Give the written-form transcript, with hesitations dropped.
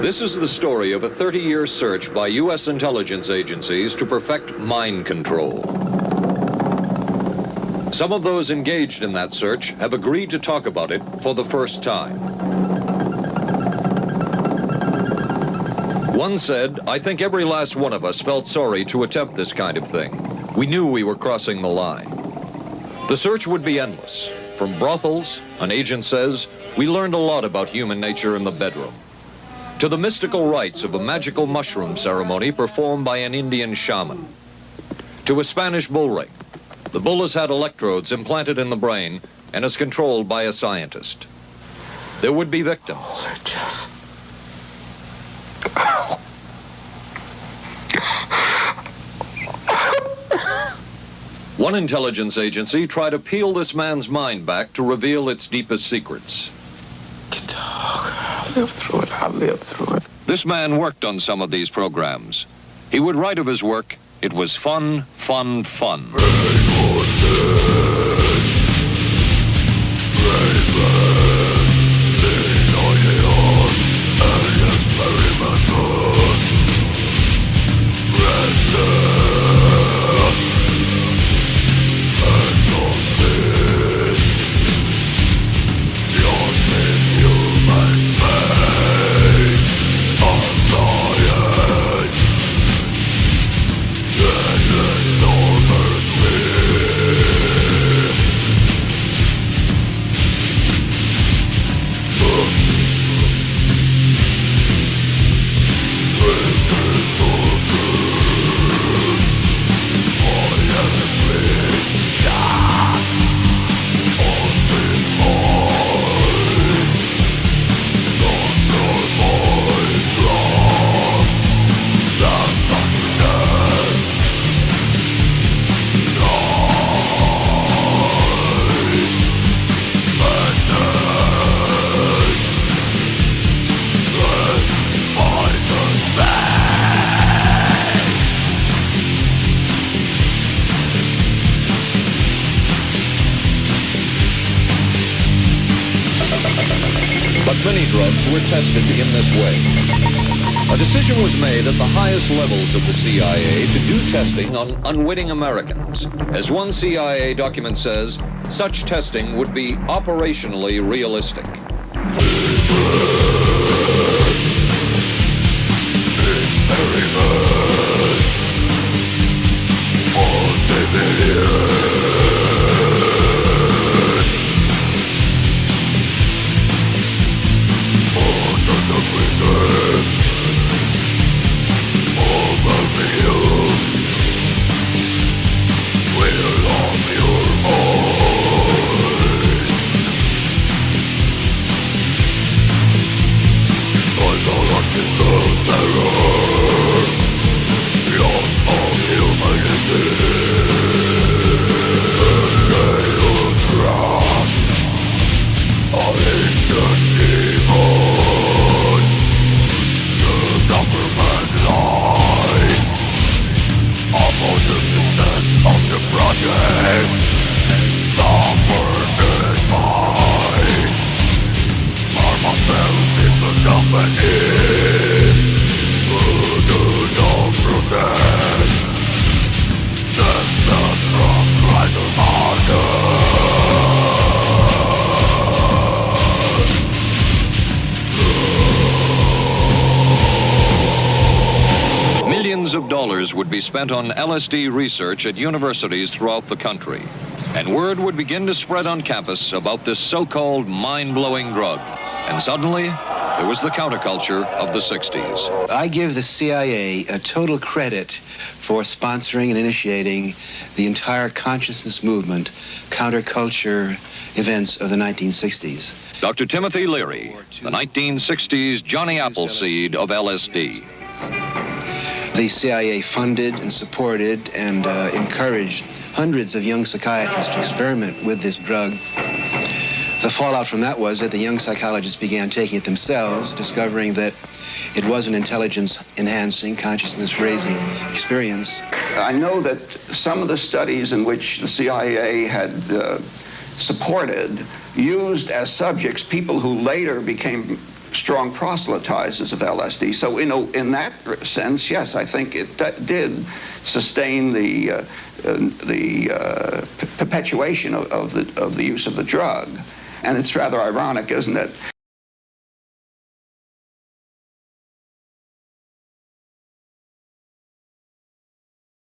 This is the story of a 30-year search by U.S. intelligence agencies to perfect mind control. Some of those engaged in that search have agreed to talk about it for the first time. One said, "I think every last one of us felt sorry to attempt this kind of thing. We knew we were crossing the line." The search would be endless. From brothels, an agent says, we learned a lot about human nature in the bedroom, to the mystical rites of a magical mushroom ceremony performed by an Indian shaman, to a Spanish bull ring. The bull has had electrodes implanted in the brain and is controlled by a scientist. There would be victims. One intelligence agency tried to peel this man's mind back to reveal its deepest secrets. I've lived through it. This man worked on some of these programs. He would write of his work, "It was fun, fun, fun." But many drugs were tested in this way. A decision was made at the highest levels of the CIA to do testing on unwitting Americans. As one CIA document says, such testing would be operationally realistic. Millions of dollars would be spent on LSD research at universities throughout the country, and word would begin to spread on campus about this so-called mind-blowing drug. And suddenly, there was the counterculture of the 60s. I give the CIA a total credit for sponsoring and initiating the entire consciousness movement, counterculture events of the 1960s. Dr. Timothy Leary, the 1960s Johnny Appleseed of LSD. The CIA funded and supported and encouraged hundreds of young psychiatrists to experiment with this drug. The fallout from that was that the young psychologists began taking it themselves, discovering that it was an intelligence-enhancing, consciousness-raising experience. I know that some of the studies in which the CIA had supported, used as subjects people who later became strong proselytizers of LSD. So, in that sense, yes, I think it did sustain the perpetuation of the use of the drug. And it's rather ironic, isn't it?